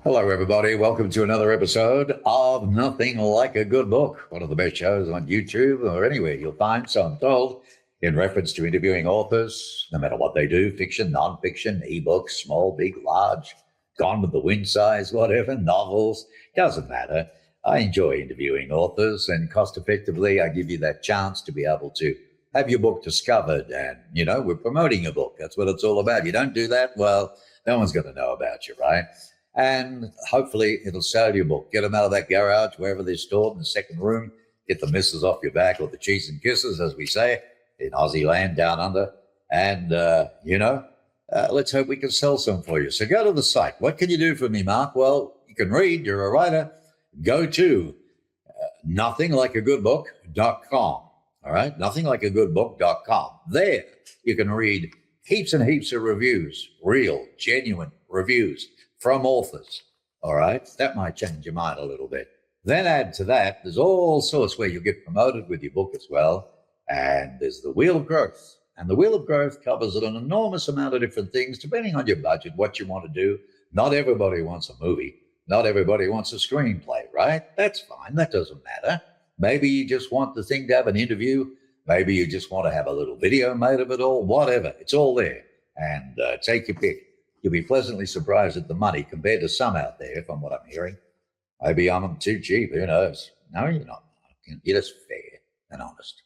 Hello, everybody. Welcome to another episode of Nothing Like a Good Book, one of the best shows on YouTube or anywhere you'll find, so I'm told, in reference to interviewing authors, no matter what they do, fiction, nonfiction, ebooks, small, big, large, Gone with the Wind size, whatever, novels, doesn't matter. I enjoy interviewing authors, and cost effectively, I give you that chance to be able to have your book discovered. And, we're promoting your book. That's what it's all about. You don't do that, well, no one's going to know about you, right? And hopefully it'll sell your book. Get them out of that garage, wherever they're stored in the second room. Get the misses off your back, or the cheese and kisses, as we say, in Aussie land down under. And, let's hope we can sell some for you. So go to the site. What can you do for me, Mark? Well, you can read. You're a writer. Go to nothinglikeagoodbook.com. All right? Nothinglikeagoodbook.com. There you can read heaps and heaps of reviews, real, genuine reviews from authors. All right? That might change your mind a little bit. Then add to that, there's all sorts where you get promoted with your book as well. And there's the Wheel of Growth. And the Wheel of Growth covers an enormous amount of different things, depending on your budget, what you want to do. Not everybody wants a movie. Not everybody wants a screenplay, right? That's fine. That doesn't matter. Maybe you just want the thing to have an interview. Maybe you just want to have a little video made of it all, whatever. It's all there. And take your pick. You'll be pleasantly surprised at the money compared to some out there, from what I'm hearing. Maybe I'm too cheap. Who knows? No, you're not. You're just fair and honest.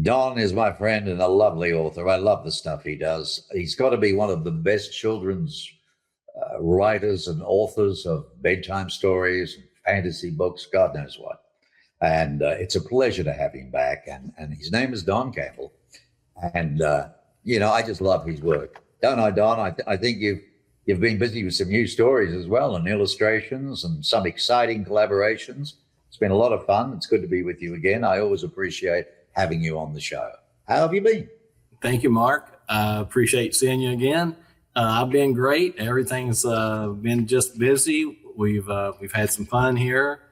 Don is my friend and a lovely author. I love the stuff he does. He's got to be one of the best children's writers and authors of bedtime stories, and fantasy books, God knows what. And it's a pleasure to have him back. And his name is Don Campbell. And, I just love his work. Don't I, Don? I think you've been busy with some new stories as well, and illustrations and some exciting collaborations. It's been a lot of fun. It's good to be with you again. I always appreciate having you on the show. How have you been? Thank you, Mark. I appreciate seeing you again. I've been great. Everything's been just busy. We've had some fun here,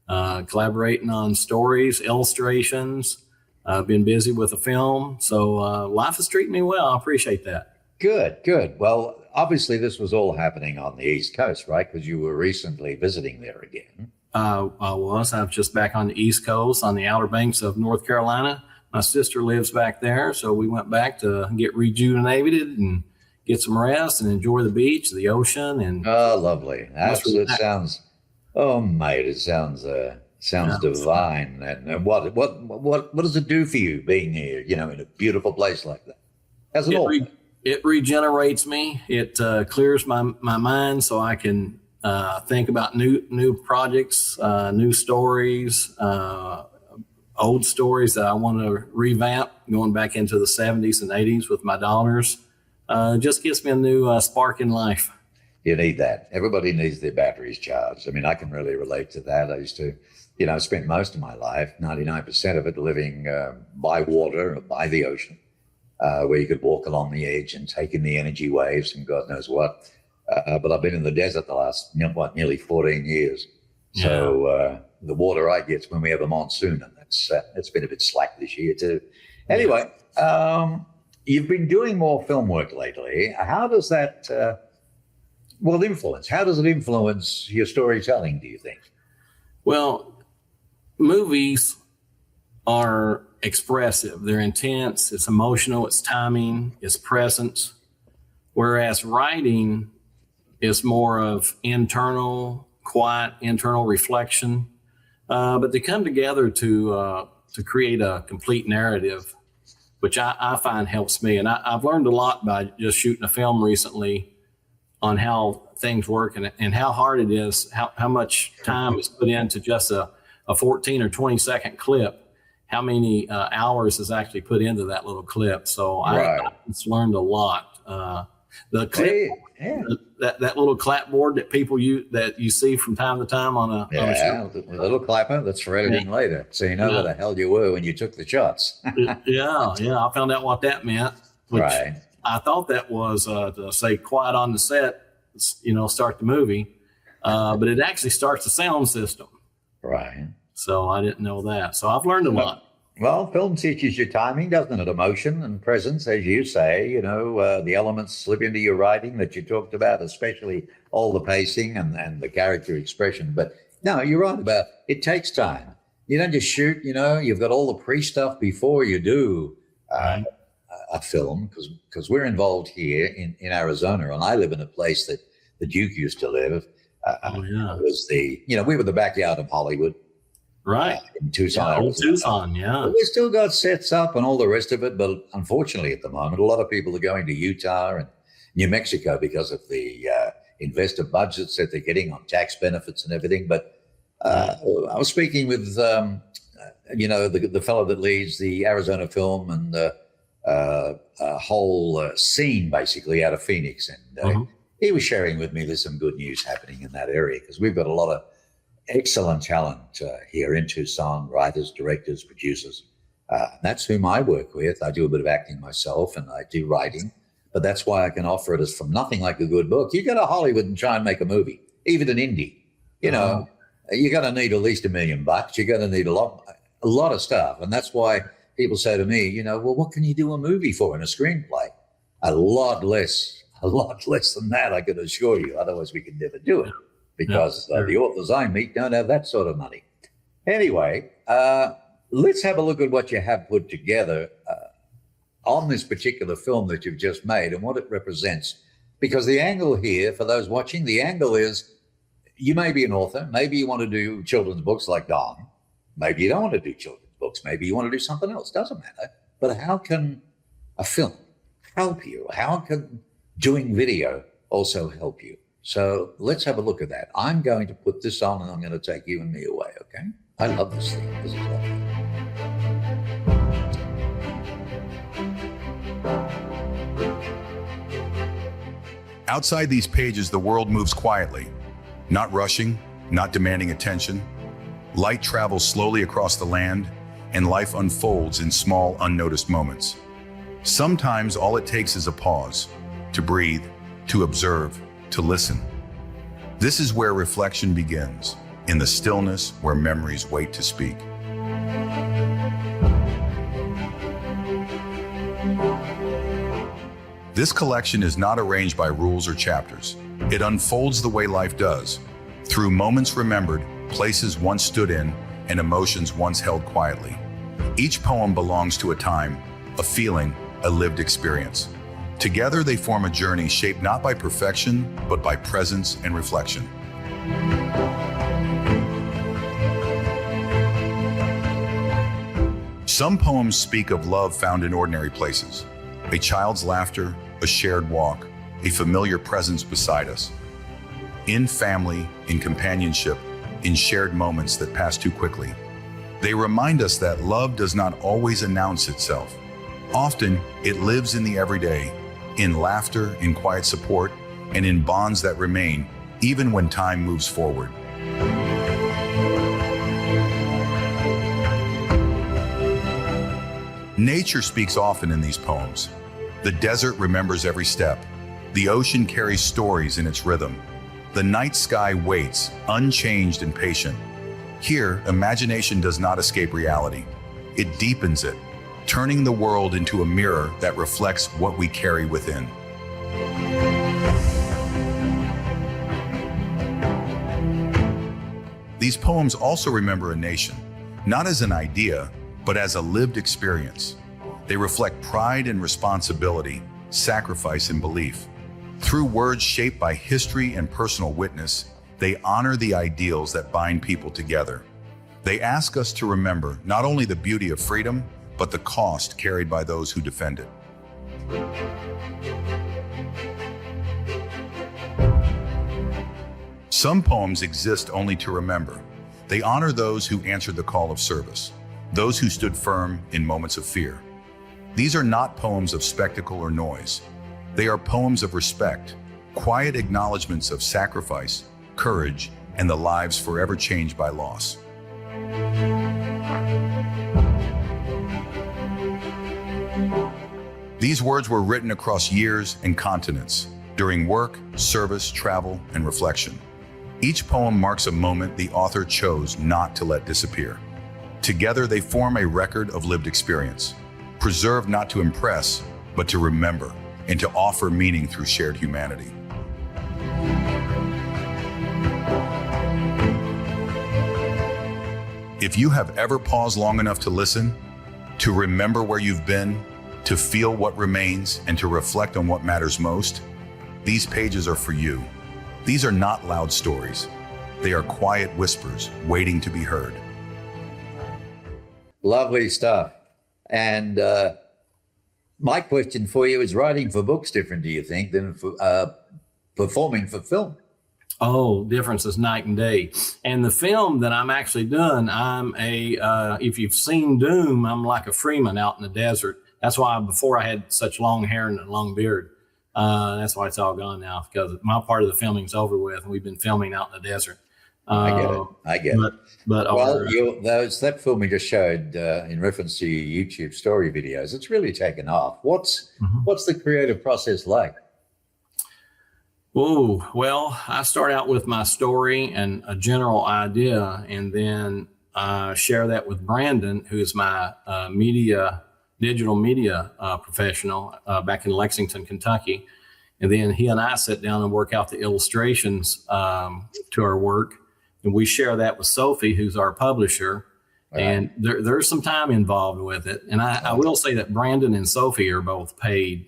collaborating on stories, illustrations. I've been busy with a film. So life is treating me well. I appreciate that. Good. Well, obviously this was all happening on the East Coast, right? Because you were recently visiting there again. I was just back on the East Coast, on the Outer Banks of North Carolina. My sister lives back there, so we went back to get rejuvenated and get some rest and enjoy the beach, the ocean. And lovely. Absolutely. Sounds, oh mate, it sounds divine. And what does it do for you being here, in a beautiful place like that? As an author? It regenerates me. It clears my mind so I can think about new projects, new stories, old stories that I want to revamp, going back into the 70s and 80s with my daughters. Just gives me a new spark in life. You need that. Everybody needs their batteries charged. I mean, I can really relate to that. I used to, spent most of my life, 99% of it, living by water or by the ocean. Where you could walk along the edge and take in the energy waves and God knows what. But I've been in the desert the last, nearly 14 years. Yeah. So the water I get when we have a monsoon, and that's been a bit slack this year too. Anyway, you've been doing more film work lately. How does that, influence? How does it influence your storytelling, do you think? Well, movies are expressive. They're intense. It's emotional. It's timing. It's presence. Whereas writing is more of internal, quiet, internal reflection. But they come together to create a complete narrative, which I find helps me. And I've learned a lot by just shooting a film recently on how things work and how hard it is, how much time is put into just a 14 or 20 second clip. How many hours is actually put into that little clip. So I just learned a lot. The clip, that little clapboard that people use, that you see from time to time on a show. The little clapper that's for editing later. So you know where the hell you were when you took the shots. Yeah. I found out what that meant. Which I thought that was to say quiet on the set, start the movie. But it actually starts the sound system. Right. So I didn't know that. So I've learned a lot. Well, film teaches you timing, doesn't it? Emotion and presence, as you say. The elements slip into your writing that you talked about, especially all the pacing and the character expression. But no, you're right about it takes time. You don't just shoot. You've got all the pre stuff before you do Right. a film because we're involved here in Arizona, and I live in a place that the Duke used to live. Oh yeah. It was we were the backyard of Hollywood Right. in Tucson, Yeah, old Arizona. Tucson. Yeah. But we still got sets up and all the rest of it. But unfortunately, at the moment, a lot of people are going to Utah and New Mexico because of the investor budgets that they're getting on tax benefits and everything. But I was speaking with, the fellow that leads the Arizona film and the whole scene basically out of Phoenix. And he was sharing with me there's some good news happening in that area because we've got a lot of excellent talent here in Tucson, writers, directors, producers. That's whom I work with. I do a bit of acting myself and I do writing, but that's why I can offer it as from nothing like a good book. You go to Hollywood and try and make a movie, even an indie, you're going to need at least $1 million. You're going to need a lot of stuff. And that's why people say to me, well, what can you do a movie for in a screenplay? A lot less than that, I can assure you. Otherwise, we could never do it because the authors I meet don't have that sort of money. Anyway, let's have a look at what you have put together on this particular film that you've just made and what it represents. Because the angle here, for those watching, the angle is you may be an author. Maybe you want to do children's books like Don. Maybe you don't want to do children's books. Maybe you want to do something else. Doesn't matter. But how can a film help you? How can doing video also help you? So let's have a look at that. I'm going to put this on and I'm going to take you and me away, okay? I love this thing. This is lovely. Outside these pages, the world moves quietly, not rushing, not demanding attention. Light travels slowly across the land, and life unfolds in small, unnoticed moments. Sometimes all it takes is a pause, to breathe, to observe, to listen. This is where reflection begins, in the stillness where memories wait to speak. This collection is not arranged by rules or chapters. It unfolds the way life does, through moments remembered, places once stood in, and emotions once held quietly. Each poem belongs to a time, a feeling, a lived experience. Together they form a journey shaped not by perfection, but by presence and reflection. Some poems speak of love found in ordinary places. A child's laughter, a shared walk, a familiar presence beside us. In family, in companionship, in shared moments that pass too quickly. They remind us that love does not always announce itself. Often, it lives in the everyday, in laughter, in quiet support, and in bonds that remain even when time moves forward. Nature speaks often in these poems. The desert remembers every step. The ocean carries stories in its rhythm. The night sky waits, unchanged and patient. Here, imagination does not escape reality. It deepens it, turning the world into a mirror that reflects what we carry within. These poems also remember a nation, not as an idea, but as a lived experience. They reflect pride and responsibility, sacrifice and belief. Through words shaped by history and personal witness, they honor the ideals that bind people together. They ask us to remember not only the beauty of freedom, but the cost carried by those who defend it. Some poems exist only to remember. They honor those who answered the call of service, those who stood firm in moments of fear. These are not poems of spectacle or noise. They are poems of respect, quiet acknowledgments of sacrifice, courage, and the lives forever changed by loss. These words were written across years and continents, during work, service, travel, and reflection. Each poem marks a moment the author chose not to let disappear. Together, they form a record of lived experience, preserved not to impress, but to remember and to offer meaning through shared humanity. If you have ever paused long enough to listen, to remember where you've been, to feel what remains, and to reflect on what matters most, these pages are for you. These are not loud stories. They are quiet whispers waiting to be heard. Lovely stuff. And my question for you is, writing for books different, do you think, than for, performing for film? Oh, difference is night and day. And the film that I'm actually doing, I'm if you've seen Doom, I'm like a Freeman out in the desert. That's why before I had such long hair and a long beard. That's why it's all gone now, because my part of the filming's over with, and we've been filming out in the desert. I get it. But that film we just showed in reference to your YouTube story videos, it's really taken off. What's the creative process like? Oh, well, I start out with my story and a general idea, and then share that with Brandon, who is my digital media professional back in Lexington, Kentucky. And then he and I sit down and work out the illustrations to our work. And we share that with Sophie, who's our publisher. Right. And there's some time involved with it. And I will say that Brandon and Sophie are both paid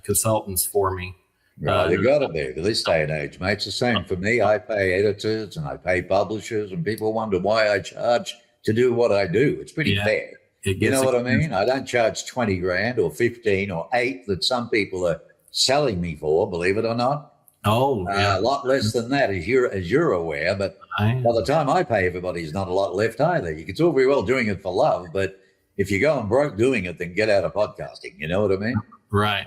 consultants for me. Right, they've got to be for this day and age, mate. It's the same for me. I pay editors and I pay publishers, and people wonder why I charge to do what I do. It's pretty fair. You know what I mean? I don't charge 20 grand or 15 or 8 that some people are selling me for, believe it or not. Oh, a lot less than that, as you're aware. But by the time I pay everybody, there's not a lot left either. You can all very well doing it for love, but if you're going broke doing it, then get out of podcasting. You know what I mean? Right.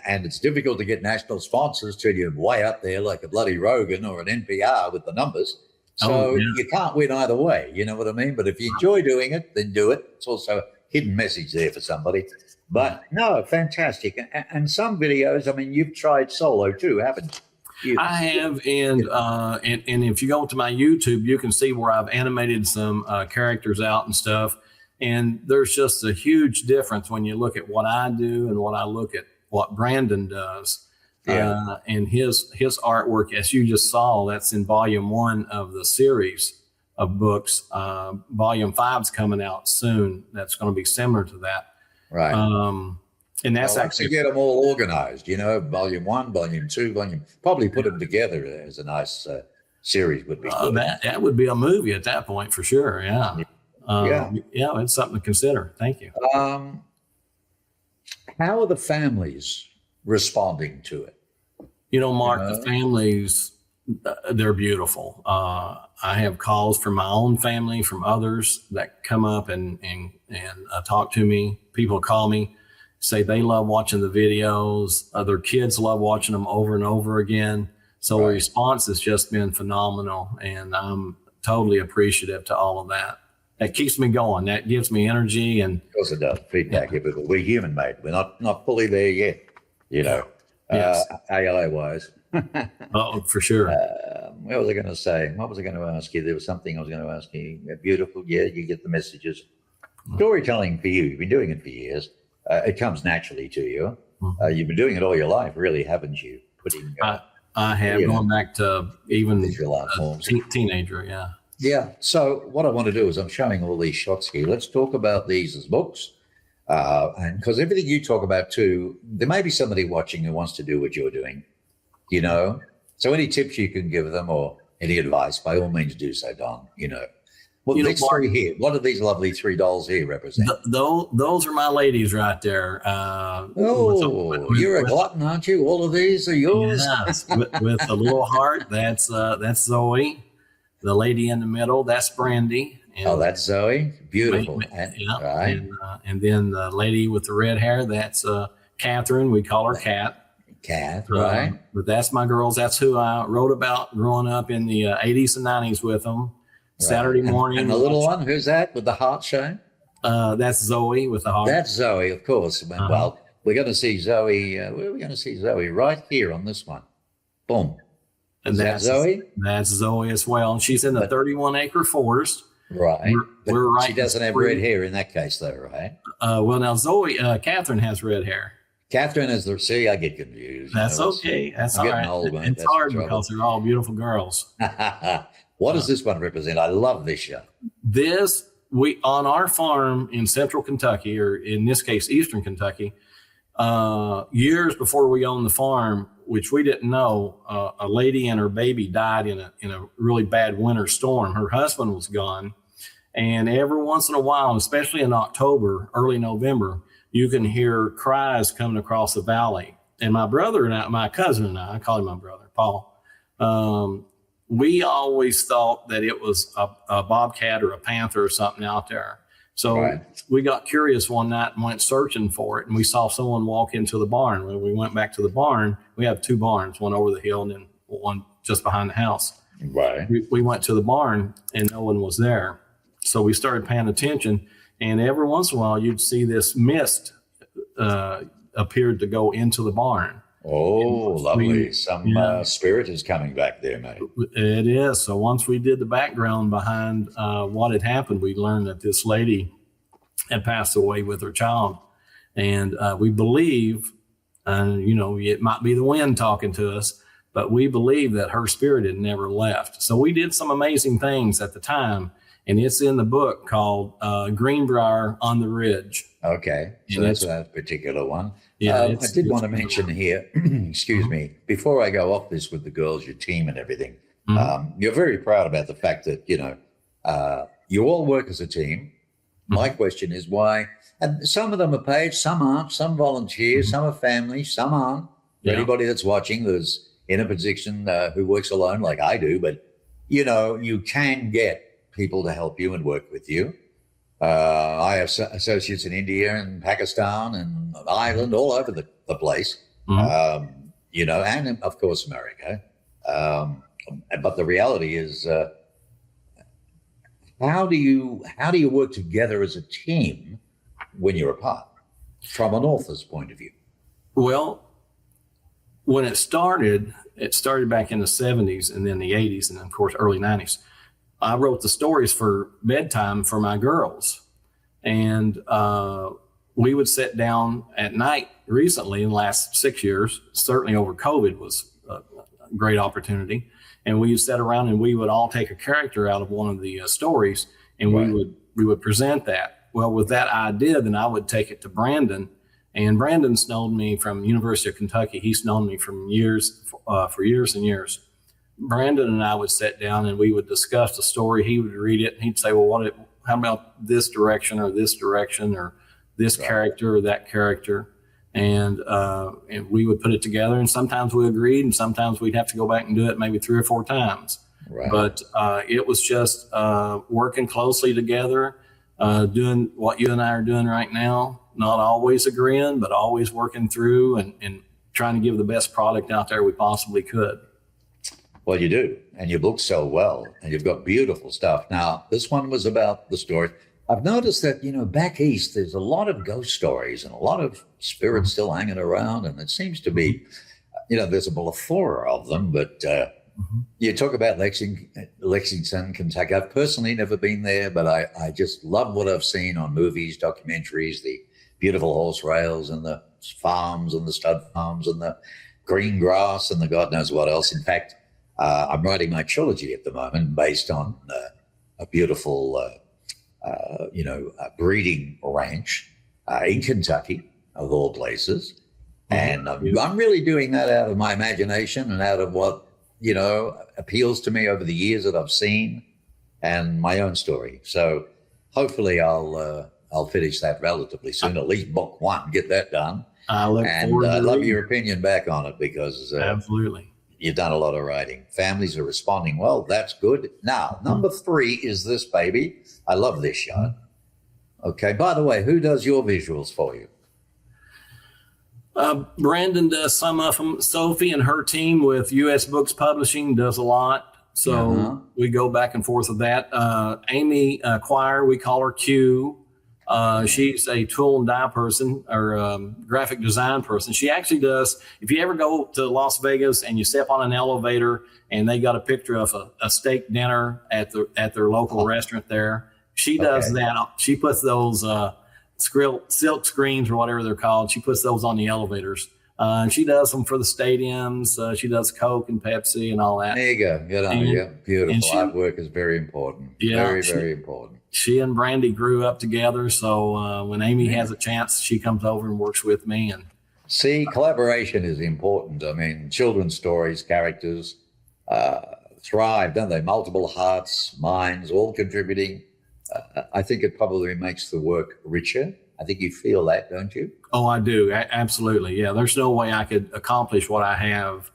And it's difficult to get national sponsors till you're way up there, like a bloody Rogan or an NPR with the numbers. So you can't win either way. You know what I mean? But if you enjoy doing it, then do it. It's also a hidden message there for somebody. But no, fantastic. And some videos, I mean, you've tried solo too, haven't you? I have. And if you go to my YouTube, you can see where I've animated some characters out and stuff. And there's just a huge difference when you look at what I do and what I look at what Brandon does. And his artwork, as you just saw, that's in volume 1 of the series of books. Volume 5's coming out soon. That's going to be similar to that. Right. And that's actually to get them all organized, volume 1, volume 2, probably put them together as a nice series would be good. That would be a movie at that point for sure. Yeah. It's something to consider. Thank you. How are the families responding to it? Mark, the families, they're beautiful. I have calls from my own family, from others that come up and talk to me. People call me, say they love watching the videos. Their kids love watching them over and over again. So the response has just been phenomenal, and I'm totally appreciative to all of that. That keeps me going. That gives me energy. And of course it does. Feedback. Yeah. We're human, mate. We're not fully there yet, Yes. ALA wise. Oh, for sure. What was I going to say? What was I going to ask you? There was something I was going to ask you. Beautiful. Yeah, you get the messages. Storytelling for you. You've been doing it for years. It comes naturally to you. You've been doing it all your life, really, haven't you? I have, going back to even teenager, yeah. Yeah. So what I want to do is, I'm showing all these shots here. Let's talk about these as books. And because everything you talk about too, there may be somebody watching who wants to do what you're doing, So any tips you can give them or any advice, by all means do so, Don, Well, these three here, what do these lovely 3 dolls here represent? Those are my ladies right there. You're a glutton, aren't you? All of these are yours? Yes, with a little heart, that's Zoe. The lady in the middle, that's Brandy. And that's Zoe. Beautiful. Right. And then the lady with the red hair, that's Catherine. We call her Cat. Right. But that's my girls. That's who I wrote about growing up in the 80s and 90s with them. Saturday morning. And the little one, who's that with the heart showing? That's Zoe with the heart. That's Zoe, of course. Well, we're going to see Zoe. Where are we going to see Zoe? Right here on this one. Boom. And that's Zoe? That's Zoe as well. And she's in the 31-acre forest. Right. We're But right. she doesn't have red hair in that case, though, right? Well, now Catherine has red hair. Catherine is the, see, I get confused. That's okay. That's I'm all getting right. old, mate. It's That's hard the trouble. because they're all beautiful girls. What does this one represent? I love this show. This, we on our farm in central Kentucky, or in this case, eastern Kentucky, years before we owned the farm, which we didn't know, a lady and her baby died in a really bad winter storm. Her husband was gone. And every once in a while, especially in October, early November, you can hear cries coming across the valley. And my brother and my cousin and I call him my brother, Paul, we always thought that it was a bobcat or a panther or something out there. So we got curious one night and went searching for it. And we saw someone walk into the barn. When we went back to the barn, we have two barns, one over the hill and then one just behind the house. Right. We went to the barn and no one was there. So we started paying attention. And every once in a while, you'd see this mist appeared to go into the barn. Oh, lovely. Some spirit is coming back there, mate. It is. So once we did the background behind what had happened, we learned that this lady had passed away with her child. And we believe, it might be the wind talking to us, but we believe that her spirit had never left. So we did some amazing things at the time. And it's in the book called Greenbrier on the Ridge. Okay. So that's that particular one. Yeah, I did want to mention here, excuse me, before I go off this with the girls, your team and everything, you're very proud about the fact that, you all work as a team. My question is why, and some of them are paid, some aren't, some volunteer, some are family, some aren't. For anybody that's watching that's in a position who works alone like I do, but, you can get people to help you and work with you. I have associates in India and Pakistan and Ireland, all over the place, and of course America. But the reality is, how do you work together as a team when you're apart, from an author's point of view? Well, when it started back in the 70s and then the 80s and of course early 90s. I wrote the stories for bedtime for my girls. And we would sit down at night recently in the last 6 years, certainly over COVID was a great opportunity. And we would sit around and we would all take a character out of one of the stories and we would present that. Well, with that idea, then I would take it to Brandon. And Brandon's known me from University of Kentucky. He's known me from years, for years and years. Brandon and I would sit down and we would discuss the story. He would read it and he'd say, well, how about this direction or this character or that character? And we would put it together, and sometimes we agreed and sometimes we'd have to go back and do it maybe 3 or 4 times. Right. But it was just working closely together, doing what you and I are doing right now, not always agreeing, but always working through and trying to give the best product out there we possibly could. Well, you do, and your books sell well, and you've got beautiful stuff. Now, this one was about the story. I've noticed that, back east, there's a lot of ghost stories and a lot of spirits still hanging around, and it seems to be, there's a plethora of them, but you talk about Lexington, Kentucky. I've personally never been there, but I just love what I've seen on movies, documentaries, the beautiful horse rails and the farms and the stud farms and the green grass and the God knows what else. In fact, I'm writing my trilogy at the moment based on a beautiful, breeding ranch in Kentucky, of all places. And I'm really doing that out of my imagination and out of what, appeals to me over the years that I've seen and my own story. So hopefully I'll finish that relatively soon, at least book 1, get that done. I look forward to I love your opinion back on it because absolutely. You've done a lot of writing. Families are responding well. That's good. Now, number 3 is this baby. I love this shot. Okay. By the way, who does your visuals for you? Brandon does some of them. Sophie and her team with U.S. Books Publishing does a lot. So we go back and forth with that. Amy Choir, we call her Q. She's a tool and die person or graphic design person. She actually does. If you ever go to Las Vegas and you step on an elevator and they got a picture of a steak dinner at their local restaurant there, she does that. She puts those silk screens or whatever they're called. She puts those on the elevators. And she does them for the stadiums. She does Coke and Pepsi and all that. There you go. Good on you. Beautiful. Artwork is very important. Yeah, very important. She and Brandy grew up together. So when Amy has a chance, she comes over and works with me. And see, collaboration is important. I mean, children's stories, characters thrive, don't they? Multiple hearts, minds, all contributing. I think it probably makes the work richer. I think you feel that, don't you? Oh, I do. Absolutely. Yeah. There's no way I could accomplish what I have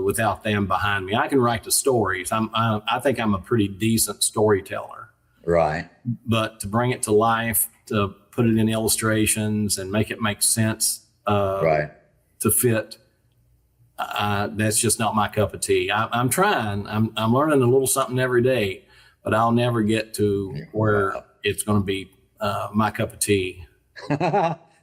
without them behind me. I can write the stories. I think I'm a pretty decent storyteller. Right. But to bring it to life, to put it in illustrations and make it make sense to fit, that's just not my cup of tea. I'm trying. I'm learning a little something every day, but I'll never get to where it's going to be my cup of tea.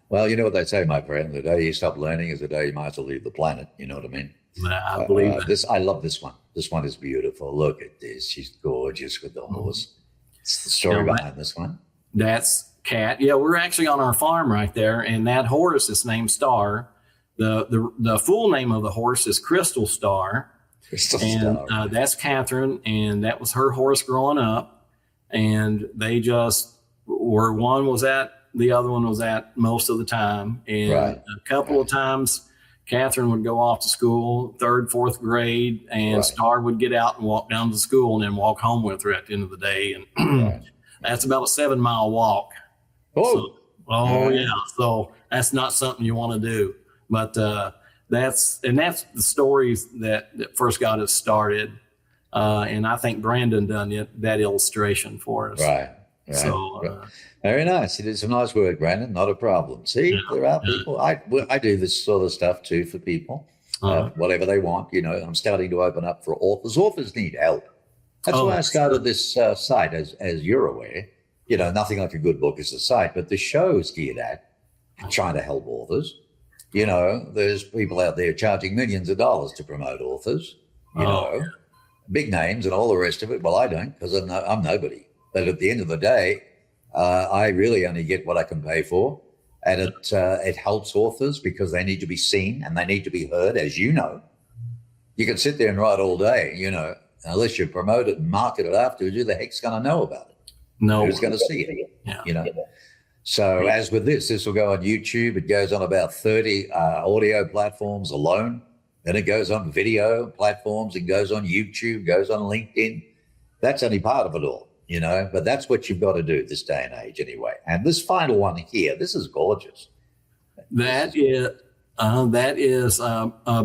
Well, you know what they say, my friend. The day you stop learning is the day you might as well leave the planet. You know what I mean? I believe that. I love this one. This one is beautiful. Look at this. She's gorgeous with the horse. It's the story behind this one. That's Cat. Yeah, we're actually on our farm right there, and that horse is named Star. The full name of the horse is Crystal Star. That's Catherine, and that was her horse growing up. And they just where one was at, the other one was at most of the time. And a couple of times, Catherine would go off to school, 3rd, 4th grade, and Star would get out and walk down to school and then walk home with her at the end of the day. And that's about a 7-mile walk. Yeah. So that's not something you want to do. But that's the stories that first got us started. And I think Brandon done that illustration for us. Right. So very nice. It is a nice word, Brandon. Not a problem. See, there are people. I do this sort of stuff too for people, whatever they want. You know, I'm starting to open up for authors. Authors need help. That's why I started this site, as you're aware. You know, Nothing Like a Good Book is the site, but the show's geared at trying to help authors. You know, there's people out there charging millions of dollars to promote authors. You know, big names and all the rest of it. Well, I don't, because I'm nobody. But at the end of the day, I really only get what I can pay for. And it helps authors because they need to be seen and they need to be heard, as you know. You can sit there and write all day, you know, unless you promote it and market it afterwards, who the heck's going to know about it? No. Who's going to see it? You know? So as with this will go on YouTube. It goes on about 30 audio platforms alone. Then it goes on video platforms. It goes on YouTube, goes on LinkedIn. That's only part of it all. You know, but that's what you've got to do this day and age anyway. And this final one here, this is gorgeous. That is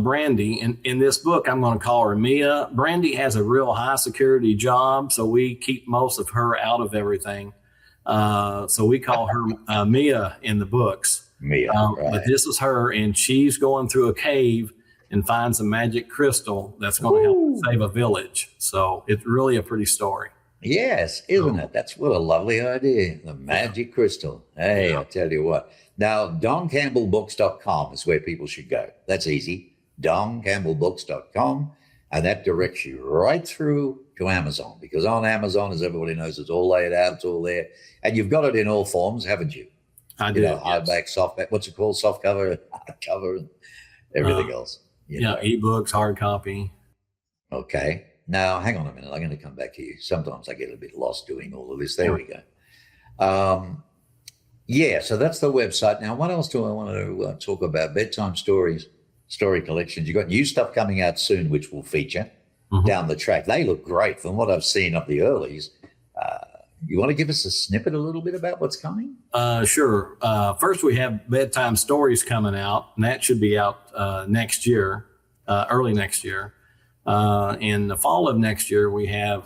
Brandy. In this book, I'm going to call her Mia. Brandy has a real high security job, so we keep most of her out of everything. So we call her Mia in the books. Mia, But this is her, and she's going through a cave and finds a magic crystal that's going to help save a village. So it's really a pretty story. Yes, isn't it? That's what a lovely idea. The magic crystal. Hey, I'll tell you what. Now, DonCampbellBooks.com is where people should go. That's easy. DonCampbellBooks.com. And that directs you right through to Amazon, because on Amazon, as everybody knows, it's all laid out, it's all there. And you've got it in all forms, haven't you? I do. Hardback, softback, what's it called? Soft cover, hardcover, and everything else. Ebooks, hard copy. Okay. Now, hang on a minute. I'm going to come back to you. Sometimes I get a bit lost doing all of this. There we go. So that's the website. Now, what else do I want to talk about? Bedtime stories, story collections. You've got new stuff coming out soon, which will feature down the track. They look great from what I've seen of the earlies. You want to give us a snippet a little bit about what's coming? Sure. First, we have bedtime stories coming out, and that should be out next year, early next year. In the fall of next year, we have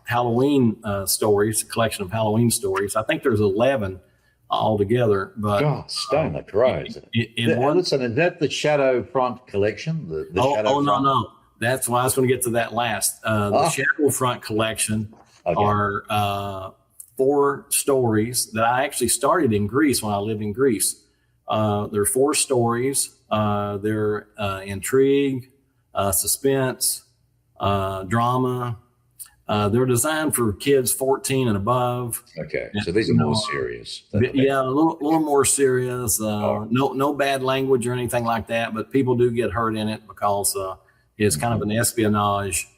Halloween stories, a collection of Halloween stories. I think there's 11 altogether. But stone the crows. Listen, is that the Shadow Front collection? No. That's why I was going to get to that last. The Shadow Front collection are 4 stories that I actually started in Greece when I lived in Greece. There are 4 stories. They're intrigue, suspense, drama. They're designed for kids 14 and above. Okay, so these are more serious. Yeah, a little more serious. No bad language or anything like that, but people do get hurt in it because it's kind of an espionage.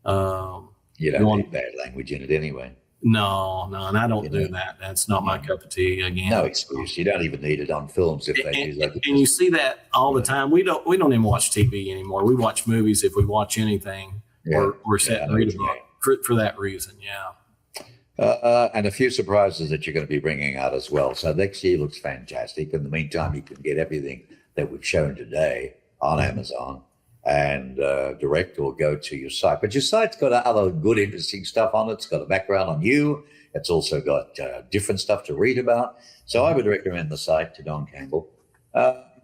You don't need bad language in it anyway. No, and I don't do that. That's not my cup of tea. Again, no excuse. You don't even need it on films if they do that. And you see that all the time. We don't even watch TV anymore. We watch movies if we watch anything, or sit and read a book for that reason. Yeah. And a few surprises that you're going to be bringing out as well. So next year looks fantastic. In the meantime, you can get everything that we've shown today on Amazon and direct or go to your site. But your site's got other good, interesting stuff on it. It's got a background on you. It's also got different stuff to read about. So I would recommend the site to Don Campbell.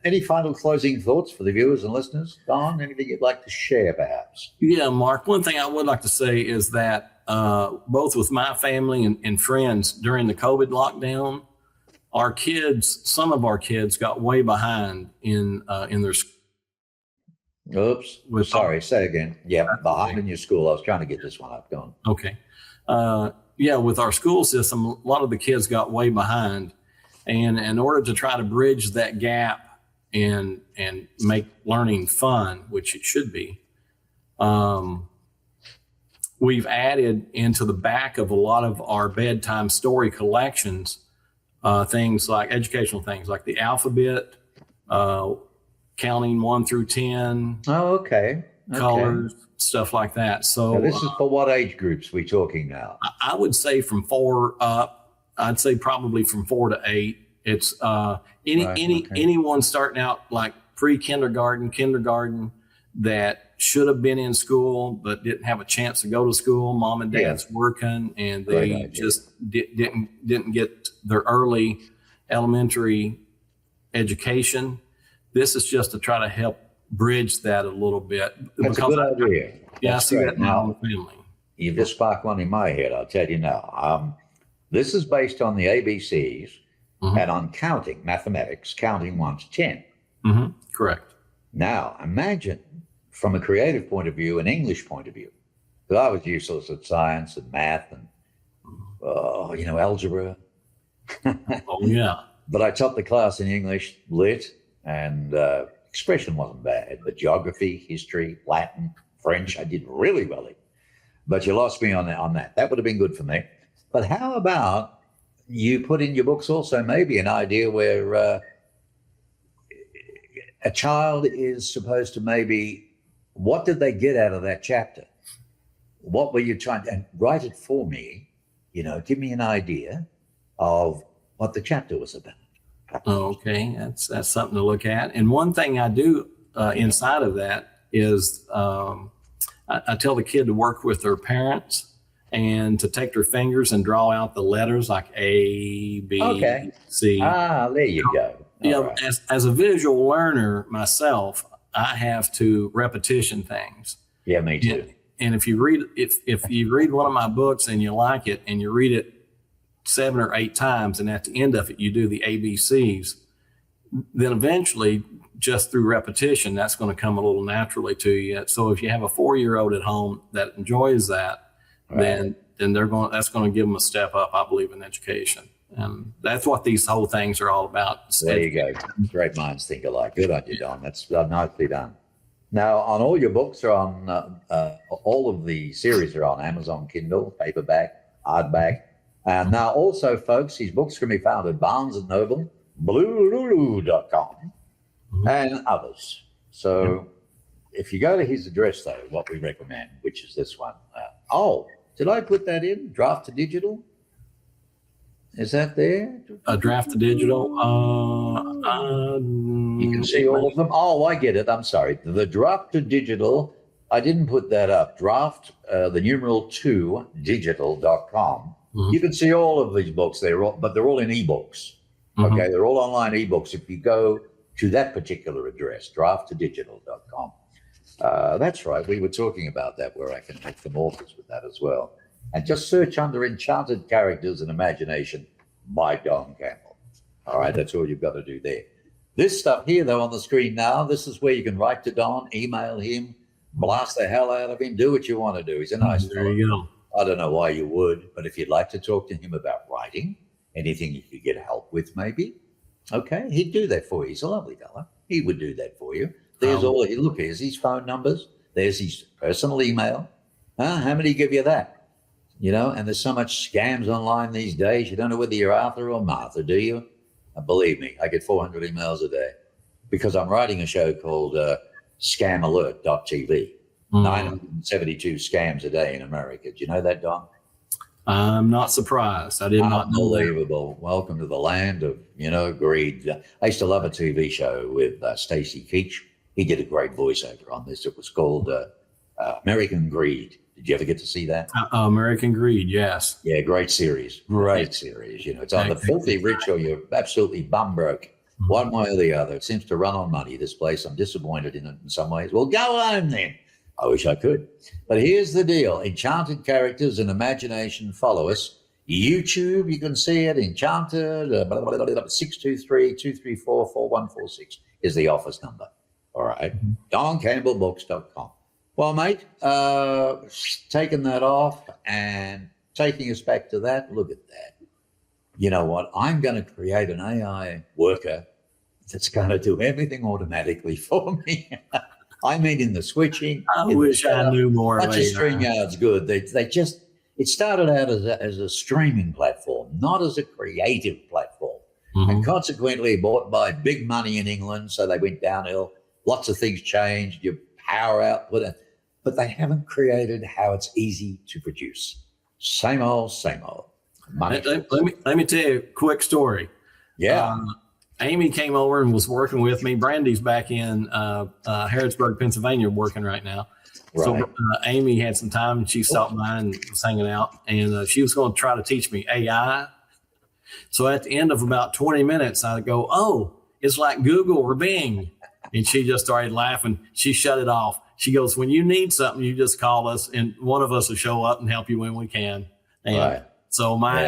Any final closing thoughts for the viewers and listeners? Don, anything you'd like to share, perhaps? Yeah, Mark, one thing I would like to say is that both with my family and friends during the COVID lockdown, some of our kids got way behind in their school. Oops. Sorry, say again. Yeah, behind in your school. I was trying to get this one up. Go on. Okay. With our school system, a lot of the kids got way behind. And in order to try to bridge that gap and make learning fun, which it should be, we've added into the back of a lot of our bedtime story collections things like educational things like the alphabet, counting 1 through 10. Oh, okay. Colors, stuff like that. So now this is for what age groups we talking now? I would say from 4 up. I'd say probably from 4 to 8. It's anyone starting out like pre-kindergarten, kindergarten that should have been in school but didn't have a chance to go to school. Mom and dad's working, and they just didn't get their early elementary education. This is just to try to help bridge that a little bit. That's a good idea. Yeah, I see that now in the family. You've just sparked one in my head, I'll tell you now. This is based on the ABCs and on counting, mathematics, counting 1 to 10. Mm-hmm. Correct. Now, imagine from a creative point of view, an English point of view. Because I was useless at science and math and, algebra. Oh, yeah. But I taught the class in English, lit, and expression wasn't bad. But geography, history, Latin, French, I did really well in. But you lost me on that. That would have been good for me. But how about you put in your books also maybe an idea where a child is supposed to maybe, what did they get out of that chapter? What were you trying to, and write it for me, give me an idea of what the chapter was about. Okay, that's something to look at. And one thing I do inside of that is I tell the kid to work with their parents and to take their fingers and draw out the letters like A, B, C. Ah, there you go. Right. As a visual learner myself, I have to repetition things. Yeah, me too. And if you read one of my books and you like it and you read it 7 or 8 times, and at the end of it, you do the ABCs, then eventually just through repetition, that's going to come a little naturally to you. So if you have a 4-year-old at home that enjoys that, then that's going to give them a step up, I believe, in education. And that's what these whole things are all about. There you go. Great minds think alike. Good on you, Don. That's nicely done. Now, on all your books are on, all of the series are on Amazon Kindle, paperback, hardback. And now also, folks, these books can be found at Barnes & Noble, BlueLulu.com, and others. So if you go to his address, though, what we recommend, which is this one. Did I put that in? Draft to digital? Is that there? A draft to digital? You can see all of them. Oh, I get it. I'm sorry. The draft to digital, I didn't put that up. Draft, the numeral 2, digital.com. You can see all of these books. But they're all in ebooks. Okay, they're all online ebooks. If you go to that particular address, drafttodigital.com. That's right. We were talking about that, where I can make them authors with that as well. and just search under Enchanted Characters and Imagination by Don Campbell. All right, that's all you've got to do there. This stuff here, though, on the screen now, this is where you can write to Don, email him, blast the hell out of him, do what you want to do. He's a nice There fellow. you go. I don't know why you would, but if you'd like to talk to him about writing, anything you could get help with, maybe, okay, he'd do that for you. He's a lovely fella. He would do that for you. There's all, look, here's his phone numbers. There's his personal email. How many give you that? You know, and there's so much scams online these days. You don't know whether you're Arthur or Martha, do you? Believe me, I get 400 emails a day because I'm writing a show called scamalert.tv. 972 scams a day in America. Do you know that, Don? I'm not surprised. I did not know that. Unbelievable. Welcome to the land of, greed. I used to love a TV show with Stacey Keach. He did a great voiceover on this. It was called American Greed. Did you ever get to see that? American Greed, yes. Yeah, great series. Great series. It's either filthy rich or you're absolutely bum broke. One way or the other. It seems to run on money, this place. I'm disappointed in it in some ways. Well, go on then. I wish I could. But here's the deal. Enchanted Characters and Imagination follow us. YouTube, you can see it. Enchanted, 623-234-4146 is the office number. All right. DonCampbellBooks.com. Well, mate, taking that off and taking us back to that, look at that. You know what? I'm going to create an AI worker that's going to do everything automatically for me. I mean, in the switching. I wish I knew more. Such a StreamYard's good. It started out as a streaming platform, not as a creative platform. And consequently bought by big money in England. So they went downhill. Lots of things changed. Your power output. But they haven't created how it's easy to produce. Same old, same old. Money. Let me tell you a quick story. Yeah. Amy came over and was working with me. Brandy's back in Harrodsburg, Pennsylvania, working right now. Right. So Amy had some time and she stopped by and was hanging out. And she was going to try to teach me AI. So at the end of about 20 minutes, I go, oh, it's like Google or Bing. And she just started laughing. She shut it off. She goes, when you need something, you just call us and one of us will show up and help you when we can. And so my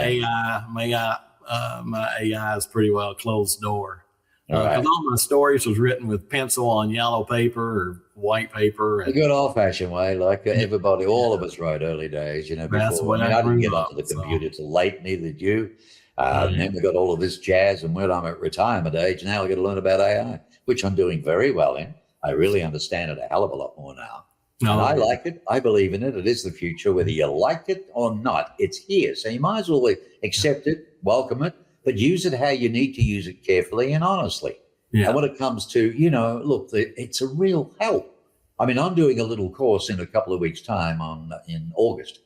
AI is pretty well a closed door. Because all my stories was written with pencil on yellow paper or white paper. The good old-fashioned way, like everybody, all of us wrote early days, before. I didn't get onto the computer till late, neither did you. Then we got all of this jazz, and when I'm at retirement age, now I got to learn about AI, which I'm doing very well in. I really understand it a hell of a lot more now. And I like it. I believe in it. It is the future. Whether you like it or not, it's here. So you might as well accept it, welcome it, but use it how you need to use it carefully and honestly. Yeah. And when it comes to, look, it's a real help. I mean, I'm doing a little course in a couple of weeks' time in August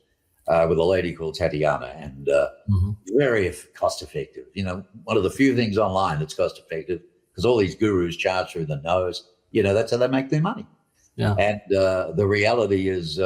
with a lady called Tatiana, and very cost effective. One of the few things online that's cost effective, because all these gurus charge through the nose. That's how they make their money. Yeah. And the reality is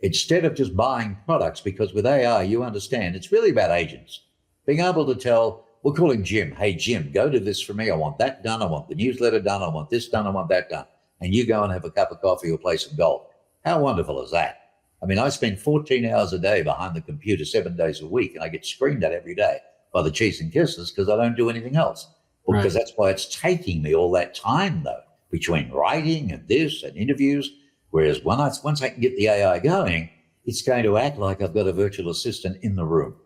instead of just buying products, because with AI, you understand, it's really about agents. Being able to tell, we'll call him Jim. Hey, Jim, go to this for me. I want that done. I want the newsletter done. I want this done. I want that done. And you go and have a cup of coffee or play some golf. How wonderful is that? I mean, I spend 14 hours a day behind the computer 7 days a week, and I get screamed at every day by the Chiefs and Kisses because I don't do anything else. Because that's why it's taking me all that time, though, between writing and this and interviews. Whereas once I can get the AI going, it's going to act like I've got a virtual assistant in the room.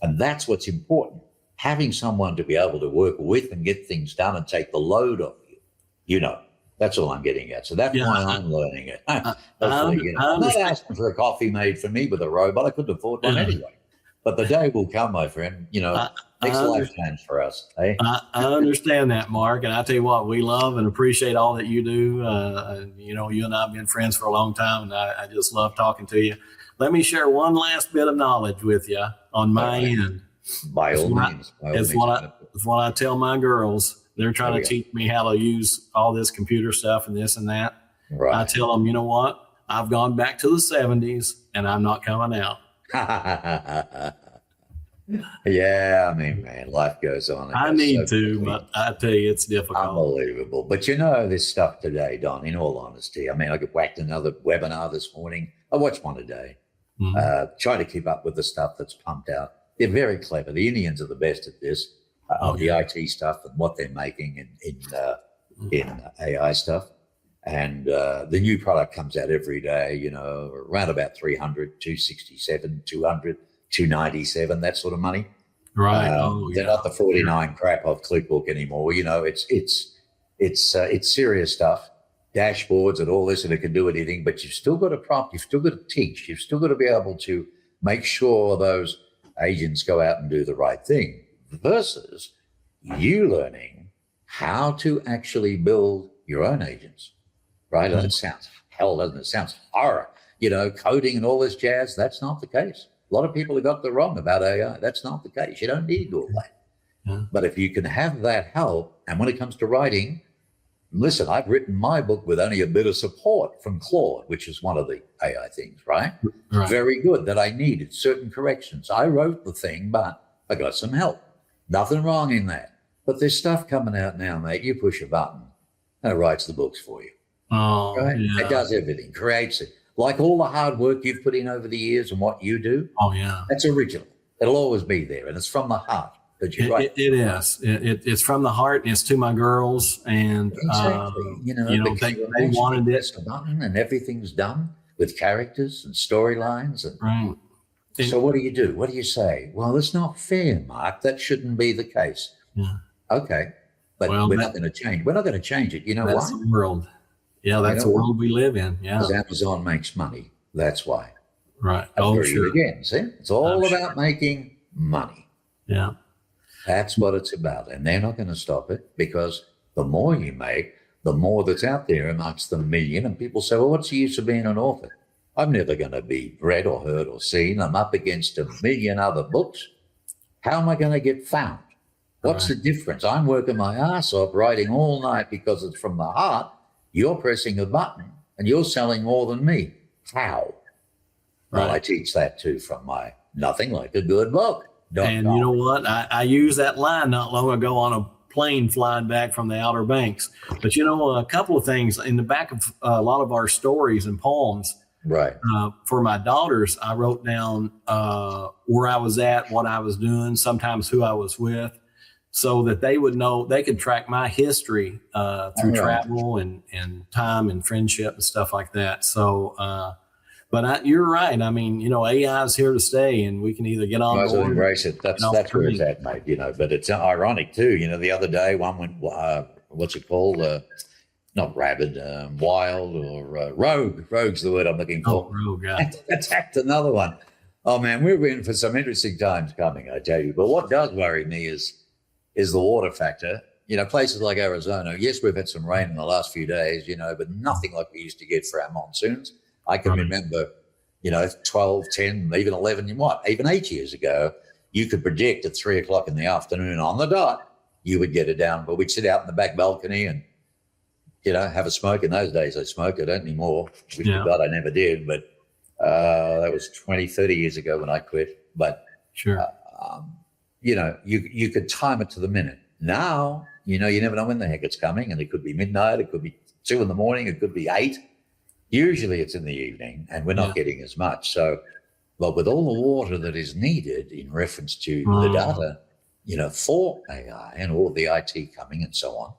And that's what's important, having someone to be able to work with and get things done and take the load off you. That's all I'm getting at. So that's why I'm learning it. I'm not asking for a coffee made for me with a robot. I couldn't afford one anyway. But the day will come, my friend, next lifetimes for us. Eh? I understand that, Mark. And I tell you what, we love and appreciate all that you do. You and I have been friends for a long time, and I just love talking to you. Let me share one last bit of knowledge with you on my end. By all means. It's what I tell my girls. They're trying to teach me how to use all this computer stuff and this and that. Right. I tell them, you know what? I've gone back to the 70s, and I'm not coming out. Yeah, I mean, man, life goes on. I need to, but I tell you, it's difficult. Unbelievable. But this stuff today, Don, in all honesty, I mean, I whacked another webinar this morning. I watch one a day. Try to keep up with the stuff that's pumped out. They're very clever. The Indians are the best at this, the IT stuff and what they're making in AI stuff. And the new product comes out every day, you know, around about 300, 267, 200, 297, that sort of money. Right. They're not the 49 crap of ClickBook anymore. You know, it's serious stuff, dashboards and all this, and it can do anything, but you've still got to prompt, you've still got to teach, you've still got to be able to make sure those agents go out and do the right thing versus you learning how to actually build your own agents, right? That sounds hell, doesn't it? It sounds horror, you know, coding and all this jazz. That's not the case. A lot of people have got the wrong about AI. That's not the case. You don't need all that. Yeah. But if you can have that help, and when it comes to writing, listen, I've written my book with only a bit of support from Claude, which is one of the AI things, right? Very good that I needed certain corrections. I wrote the thing, but I got some help. Nothing wrong in that. But there's stuff coming out now, mate. You push a button and it writes the books for you. Oh, right? Yeah. It does everything, creates it. Like all the hard work you've put in over the years and what you do. Oh, yeah. That's original. It'll always be there. And it's from the heart that you write. It is. It's from the heart, and it's to my girls. And, exactly. They wanted it. A button and everything's done with characters and storylines. And right. So what do you do? What do you say? Well, that's not fair, Mark. That shouldn't be the case. Yeah. Okay. But we're not going to change. We're not going to change it. You know why? That's the world. Yeah, that's the world we live in. Yeah. Because Amazon makes money. That's why. Right. Sure. Again, see? It's all about making money. Yeah. That's what it's about. And they're not going to stop it because the more you make, the more that's out there amongst the million. And people say, well, what's the use of being an author? I'm never going to be read or heard or seen. I'm up against a million other books. How am I going to get found? What's the difference? I'm working my ass off writing all night because it's from the heart. You're pressing a button and you're selling more than me. How? Right. Well, I teach that too from my Nothing Like a Good Book. And you know what? I used that line not long ago on a plane flying back from the Outer Banks. But you know, a couple of things in the back of a lot of our stories and poems. Right. For my daughters, I wrote down where I was at, what I was doing, sometimes who I was with, so that they would know, they could track my history through travel and time and friendship and stuff like that. So, but you're right. I mean, you know, AI is here to stay, and we can either get on board. Embrace it. That's where it's at, mate. You know, but it's ironic too. You know, the other day one went, what's it called? Not rabid, wild or rogue. Rogue's the word I'm looking for. Oh, rogue, yeah. Attacked another one. Oh man, we're in for some interesting times coming, I tell you. But what does worry me is the water factor. You know, places like Arizona, yes, we've had some rain in the last few days, you know, but nothing like we used to get for our monsoons. I can remember, you know, 12, 10, even 11, even 8 years ago, you could predict at 3 o'clock in the afternoon on the dot, you would get it down. But we'd sit out in the back balcony and, you know, have a smoke. In those days, I smoked. I don't anymore. Which God, I never did. But that was 20, 30 years ago when I quit. But, sure. You know, you could time it to the minute. Now, you know, you never know when the heck it's coming. And it could be midnight. It could be 2 a.m. It could be 8. Usually it's in the evening and we're not getting as much. So, but with all the water that is needed in reference to the data, you know, for AI and all of the IT coming and so on,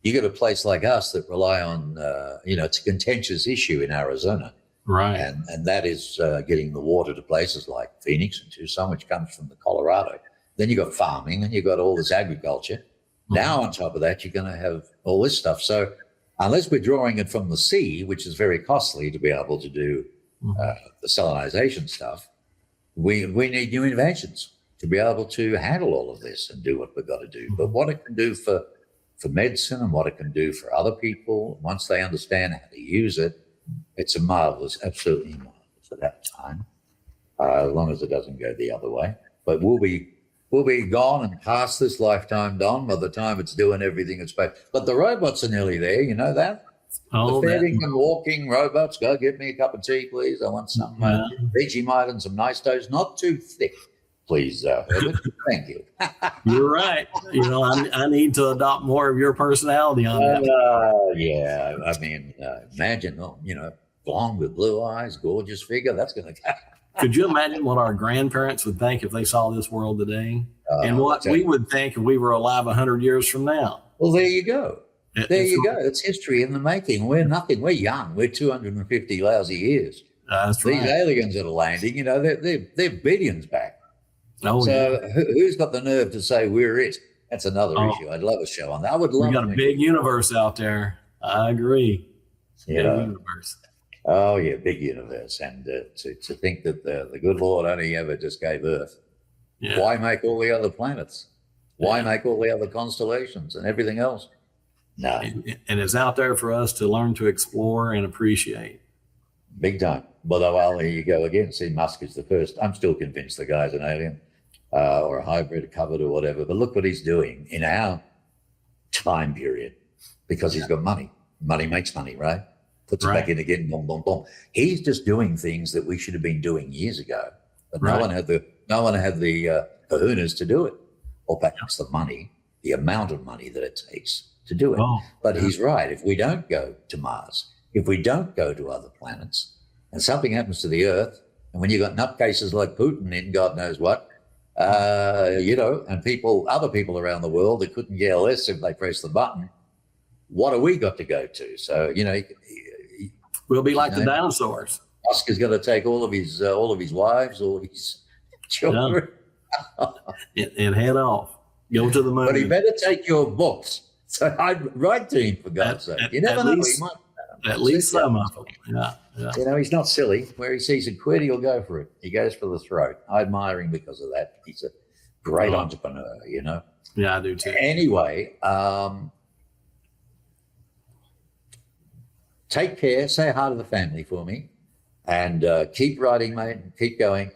you get a place like us that rely on, you know, it's a contentious issue in Arizona. Right. And that is getting the water to places like Phoenix and Tucson, which comes from the Colorado. Then you got farming and you got all this agriculture. Now on top of that, you're going to have all this stuff. So unless we're drawing it from the sea, which is very costly to be able to do the salinization stuff, we need new inventions to be able to handle all of this and do what we've got to do. But what it can do for medicine and what it can do for other people, once they understand how to use it, it's a marvelous, absolutely marvelous at that time, as long as it doesn't go the other way. But we'll be gone and past this lifetime, Don, by the time it's doing everything it's supposed. But the robots are nearly there, you know that? Oh, the feeding and walking robots, go get me a cup of tea, please. I want some Vegemite and some nice toast, not too thick, please, Herbert. Thank you. You're right. You know, I need to adopt more of your personality on that. Yeah, I mean, imagine, you know, blonde with blue eyes, gorgeous figure. That's going to Could you imagine what our grandparents would think if they saw this world today, and what exactly. we would think if we were alive 100 years from now? Well, there you go. There you So, go. It's history in the making. We're nothing. We're young. We're 250 lousy years. that's These right. aliens that are landing, you know, they're billions back. Oh, So yeah. who's got the nerve to say we're it? That's another Oh. issue. I'd love a show on that. I would love We got a to. big universe out there. I agree. You Big know. universe. Oh, yeah, big universe. And to think that the good Lord only ever just gave Earth. Yeah. Why make all the other planets? Why Yeah. make all the other constellations and everything else? No, And it's out there for us to learn to explore and appreciate. big time. Well, here you go again. See, Musk is the first. I'm still convinced the guy's an alien or a hybrid covered or whatever. But look what he's doing in our time period because he's got money. Money makes money, right? Puts it Right. back in again, boom, boom, boom. He's just doing things that we should have been doing years ago, but Right. no one had the kahunas to do it, or perhaps the money, the amount of money that it takes to do it. Oh, But yeah. he's right. If we don't go to Mars, if we don't go to other planets, and something happens to the Earth, and when you got nutcases like Putin in God knows what, you know, and other people around the world that couldn't care less if they press the button, what have we got to go to? So, you know, We'll be like the No. dinosaurs. Musk is going to take all of his wives, all of his children. And head off. Go to the moon. But he better take your books. So I'd write to him, for God's sake. You never at know. least- He might. At least some of them. Yeah. Yeah. You know, he's not silly. Where he sees a quid, he'll go for it. He goes for the throat. I admire him because of that. He's a great Oh. entrepreneur, you know. Yeah, I do too. Anyway, take care. Say hi to the family for me. And keep writing, mate. Keep going.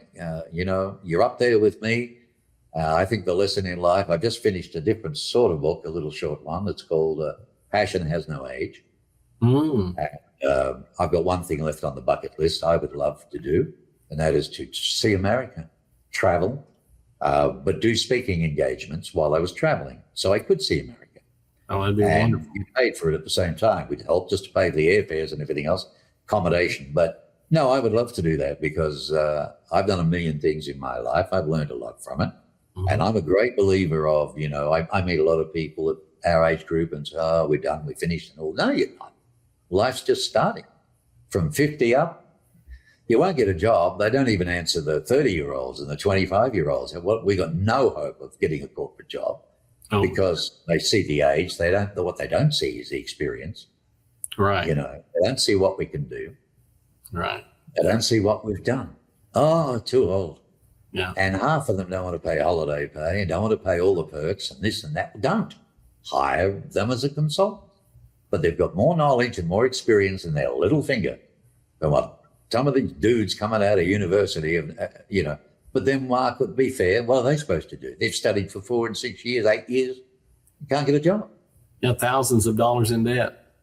You know, you're up there with me. I think the lesson in life, I've just finished a different sort of book, a little short one. It's called Passion Has No Age. Mm. I've got one thing left on the bucket list I would love to do, and that is to see America, travel, but do speaking engagements while I was traveling, so I could see America. Oh, that'd be And wonderful. you paid for it at the same time. We'd help just to pay the airfares and everything else, accommodation. But no, I would love to do that because I've done a million things in my life. I've learned a lot from it. Mhm. And I'm a great believer of, you know, I meet a lot of people at our age group and say, oh, we're done, we're finished and all. No, you're not. Life's just starting. From 50 up, you won't get a job. They don't even answer the 30-year-olds and the 25-year-olds. Well, we got no hope of getting a corporate job Oh, because they see the age. They don't. What they don't see is the experience. right. You know, they don't see what we can do. Right. They don't see what we've done. Oh, too old. Yeah. And half of them don't want to pay holiday pay and don't want to pay all the perks and this and that. Don't hire them as a consultant. But they've got more knowledge and more experience in their little finger than what some of these dudes coming out of university, you know. But then, Mark, would be fair, what are they supposed to do? They've studied for 4 and 6 years, 8 years, you can't get a job. Yeah. Thousands of dollars in debt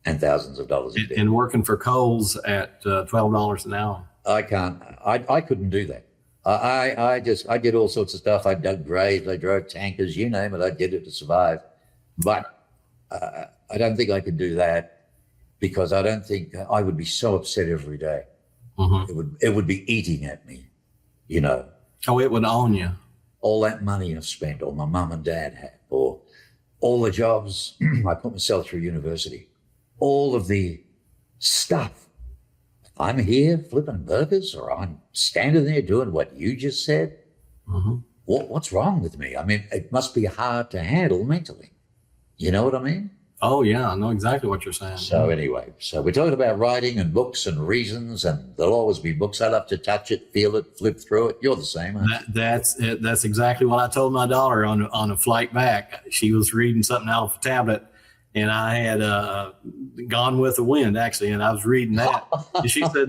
And thousands of dollars in debt. and working for Kohl's at $12 an hour. I can't, I couldn't do that. I did all sorts of stuff. I dug graves, I drove tankers, you name it, I did it to survive. But I don't think I could do that because I don't think I would be so upset every day. Mhm. It would be eating at me, you know, Oh, it would own you. all that money I've spent, or my mum and dad had, or all the jobs I put myself through university, all of the stuff. I'm here flipping burgers, or I'm standing there doing what you just said. Mhm. What's wrong with me? I mean, it must be hard to handle mentally. You know what I mean? Oh, yeah. I know exactly what you're saying. So anyway, so we're talking about writing and books and reasons, and there'll always be books. I love to touch it, feel it, flip through it. You're the same, aren't you? That's it. That's exactly what I told my daughter on a flight back. She was reading something out of a tablet, and I had Gone with the Wind actually, and I was reading that. And she said,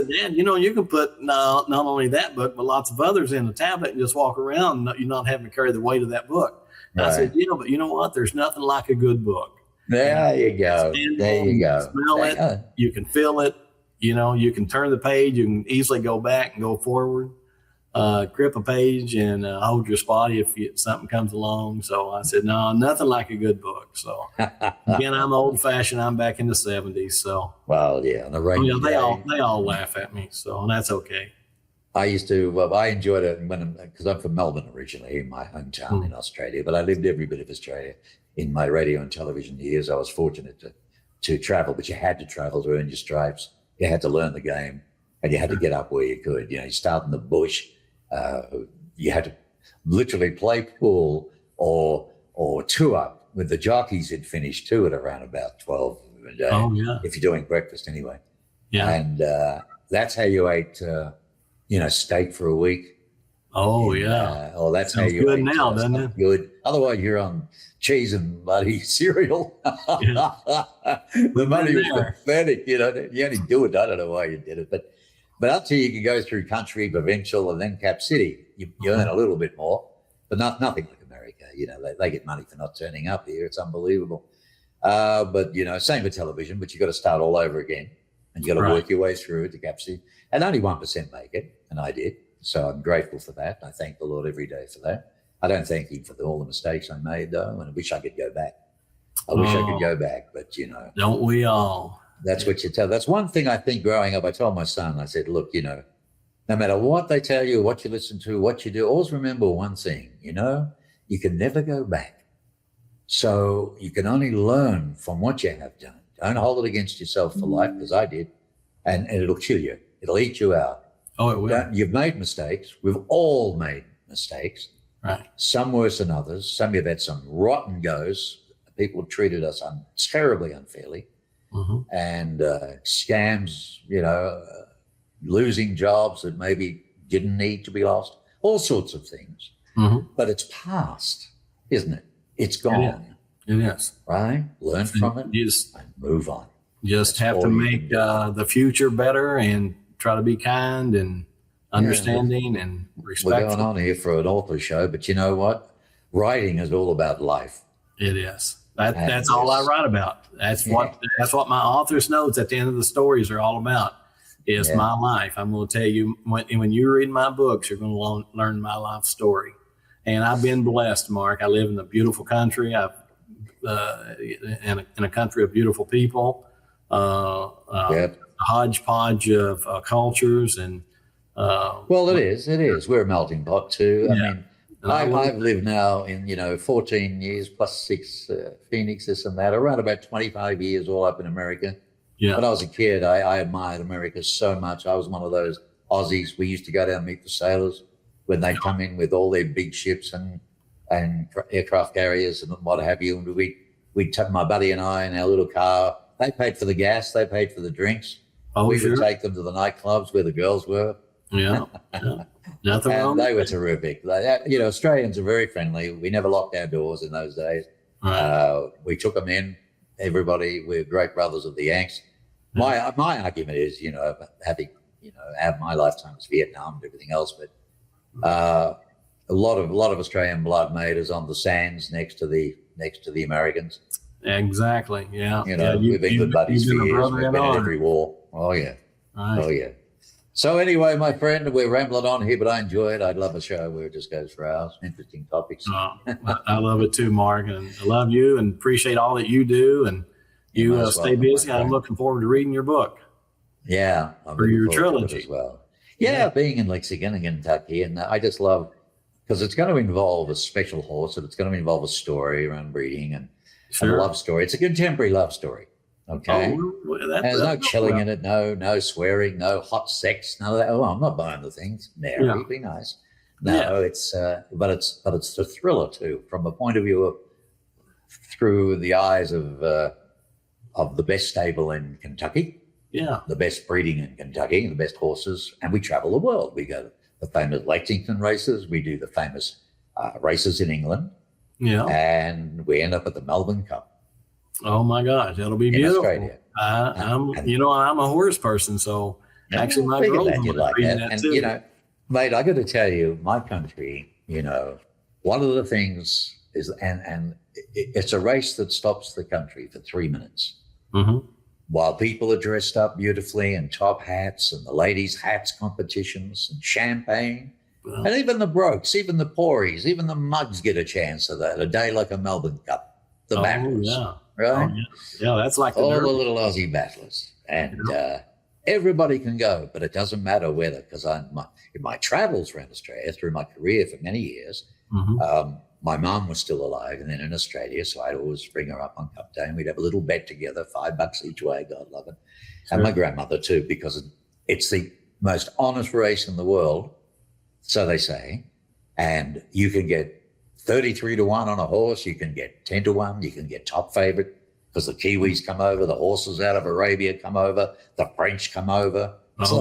"Dad, you know, you can put not only that book but lots of others in a tablet and just walk around. You're not having to carry the weight of that book." And I said, but you know what? There's nothing like a good book. There you go. There you go. Smell it. You can feel it. You know, you can turn the page. You can easily go back and go forward. Grip a page and hold your spot if something comes along. So I said, no, nothing like a good book. So again, I'm old fashioned. I'm back in the 70s. So Well, yeah, on a rainy they day. all laugh at me. So and that's okay. I used to, well, I enjoyed it because I'm from Melbourne originally, in my hometown in Australia, but I lived every bit of Australia in my radio and television years. I was fortunate to travel, but you had to travel to earn your stripes. You had to learn the game, and you had to get up where you could. You start in the bush. You had to literally play pool or two up with the jockeys had finished too at around about 12 a day. Oh, yeah. If you're doing breakfast anyway. Yeah. And that's how you ate, steak for a week. Oh, yeah. Or that's Sounds how you good ate. now, doesn't it? Good. Otherwise, you're on cheese and bloody cereal. Yeah. The money was there. pathetic. You only do it. I don't know why you did it, but until you can go through country, provincial, and then Cap City, you earn a little bit more, but nothing like America. They get money for not turning up here. It's unbelievable. But same for television, but you got to start all over again, and you got to work your way through it to Cap City. And only 1% make it, and I did. So I'm grateful for that. I thank the Lord every day for that. I don't thank him for all the mistakes I made, though, and I wish I could go back. I wish I could go back, but Don't we all? that's what you tell. That's one thing I think growing up. I told my son, I said, look, no matter what they tell you, what you listen to, what you do, always remember one thing, you can never go back. So you can only learn from what you have done. Don't hold it against yourself for life, because I did, and it'll kill you. It'll eat you out. Oh, it will. You've made mistakes. We've all made mistakes. Right. Some worse than others. Some have had some rotten goes. People have treated us terribly unfairly. And scams, losing jobs that maybe didn't need to be lost, all sorts of things. But it's past, isn't it? It's gone. It is. Right? Learn from it You and move on. just That's have to all you make can do. the future better and try to be kind and understanding and We're respectful. going on here for an author show, but you know what? Writing is all about life. It is. That's all I write about. That's what my author's notes at the end of the stories are all about. Is my life. I'm going to tell you when you read my books, you're going to learn my life story. And I've been blessed, Mark. I live in a beautiful country. I've in a country of beautiful people. A hodgepodge of cultures and. Well, it is. It is. We're a melting pot too. I mean, And I've lived now in 14 years plus 6 Phoenix, this and that, around about 25 years all up in America. Yeah. When I was a kid, I admired America so much. I was one of those Aussies. We used to go down and meet the sailors when they come in with all their big ships and aircraft carriers and what have you. And we'd take my buddy and I in our little car. They paid for the gas. They paid for the drinks. We would take them to the nightclubs where the girls were. Yeah. Nothing wrong. And they were terrific. Australians are very friendly. We never locked our doors in those days. Right. We took them in. Everybody, we're great brothers of the Yanks. My argument is, having, have my lifetime was Vietnam and everything else, but a lot of Australian blood made us on the sands next to the Americans. Exactly. Yeah. We've been good buddies for you've been a years. brother We've in been in arms. every war. Oh yeah. Right. Oh yeah. So anyway, my friend, we're rambling on here, but I enjoy it. I'd love a show where it just goes for hours. Interesting topics. I love it too, Mark, and I love you and appreciate all that you do. And you You're most stay welcome, busy. my I'm friend. looking forward to reading your book. Yeah, I'm For looking your forward to it trilogy. as well. Yeah, being in Lexington and Kentucky, and I just love because it's going to involve a special horse, and it's going to involve a story around breeding and a love story. It's a contemporary love story. Okay. There's no killing in it, no swearing, no hot sex, none of that. Oh, I'm not buying the things. Mary, be nice. No, it's but it's a thriller too, from a point of view of through the eyes of the best stable in Kentucky, the best breeding in Kentucky, the best horses, and we travel the world. We go to the famous Lexington races, we do the famous races in England, and we end up at the Melbourne Cup. Oh my gosh, that'll be In beautiful. Australia. I'm a horse person, so actually my figured girls that you'd like reading that. And too. mate, I got to tell you, my country, one of the things is, and it's a race that stops the country for 3 minutes. While people are dressed up beautifully in top hats and the ladies' hats competitions and champagne, and even the brokes, even the pories, even the mugs get a chance of that. A day like a Melbourne Cup, the battlers, right? Yeah, that's like All the the little Aussie battlers, and Everybody can go, but it doesn't matter whether, because in my travels around Australia through my career for many years, my mum was still alive and then in Australia, so I'd always bring her up on Cup Day and we'd have a little bet together, $5 each way, God love it. And my grandmother too, because it's the most honest race in the world, so they say, and you can get 33 to 1 on a horse, you can get 10 to 1, you can get top favorite, because the Kiwis come over, the horses out of Arabia come over, the French come over. It's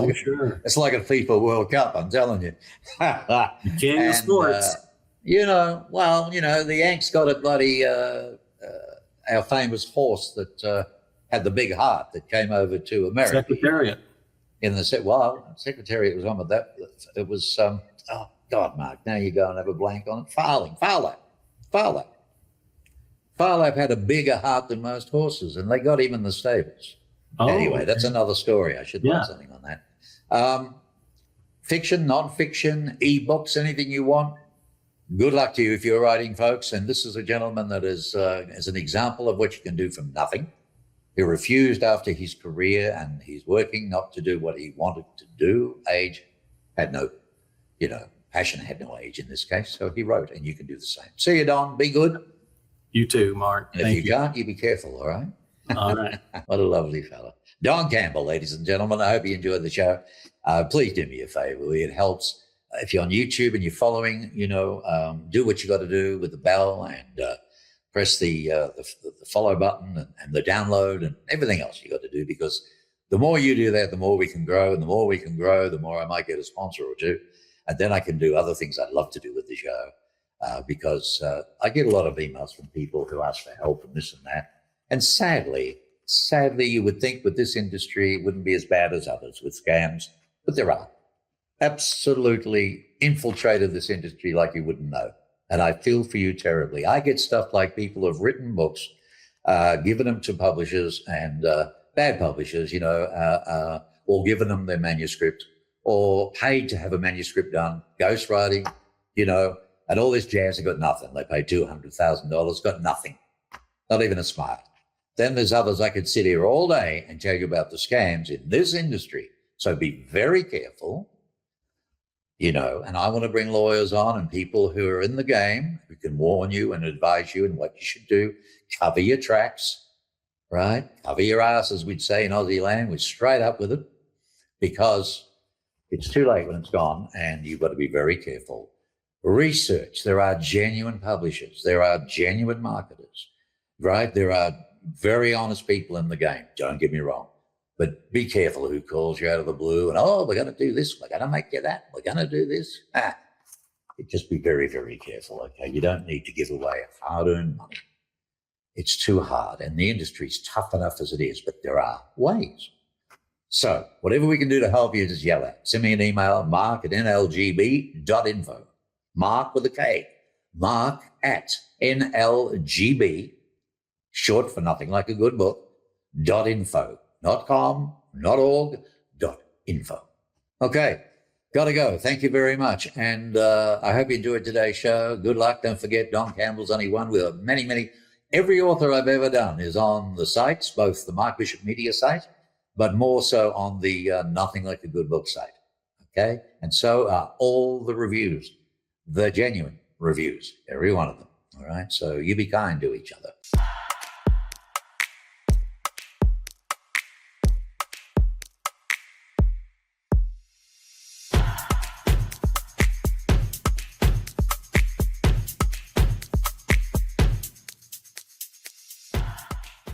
it's like a FIFA World Cup, I'm telling you. You can't get sports. The Yanks got a bloody, our famous horse that had the big heart that came over to America. Secretariat. Secretariat was on with that. It was, oh, God, Mark, now you go and have a blank on it. Farlap. Farlap had a bigger heart than most horses, and they got him in the stables. Anyway, that's another story. I should write something on that. Fiction, non-fiction, e-books, anything you want. Good luck to you if you're writing, folks. And this is a gentleman that is an example of what you can do from nothing. He refused after his career, and he's working not to do what he wanted to do. Age had no, passion had no age in this case. So he wrote, and you can do the same. See you, Don. Be good. You too, Mark. And if you can't, you be careful, all right? All right. What a lovely fella. Don Campbell, ladies and gentlemen. I hope you enjoyed the show. Please do me a favor. It helps. If you're on YouTube and you're following, do what you got to do with the bell and press the follow button and the download and everything else you got to do, because the more you do that, the more we can grow, and the more we can grow, the more I might get a sponsor or two. And then I can do other things I'd love to do with the show. Because I get a lot of emails from people who ask for help and this and that. And sadly, you would think with this industry, it wouldn't be as bad as others with scams, but there are. Absolutely infiltrated this industry like you wouldn't know. And I feel for you terribly. I get stuff like people who have written books, given them to publishers and bad publishers, or given them their manuscript or paid to have a manuscript done, ghostwriting, and all this jazz. They got nothing. They paid $200,000, got nothing, not even a smile. Then there's others. I could sit here all day and tell you about the scams in this industry. So be very careful, and I want to bring lawyers on and people who are in the game who can warn you and advise you and what you should do. Cover your tracks, right? Cover your ass, as we'd say in Aussie land. We're straight up with it, because it's too late when it's gone, and you've got to be very careful. Research. There are genuine publishers. There are genuine marketers, right? There are very honest people in the game. Don't get me wrong. But be careful who calls you out of the blue and, we're going to do this. We're going to make you that. We're going to do this. Just be very, very careful, okay? You don't need to give away hard-earned money. It's too hard, and the industry's tough enough as it is, but there are ways. So whatever we can do to help you, just yell out. Send me an email, mark@nlgb.info. Mark with a K. Mark@nlgb, short for nothing like a good book, .info. Not com, not org, .info. Okay, got to go. Thank you very much. And I hope you enjoyed today's show. Good luck. Don't forget, Don Campbell's only one. We have many, many. Every author I've ever done is on the sites, both the Mark Bishop Media site, but more so on the Nothing Like a Good Book site. Okay? And so are all the reviews, the genuine reviews, every one of them. All right? So you be kind to each other.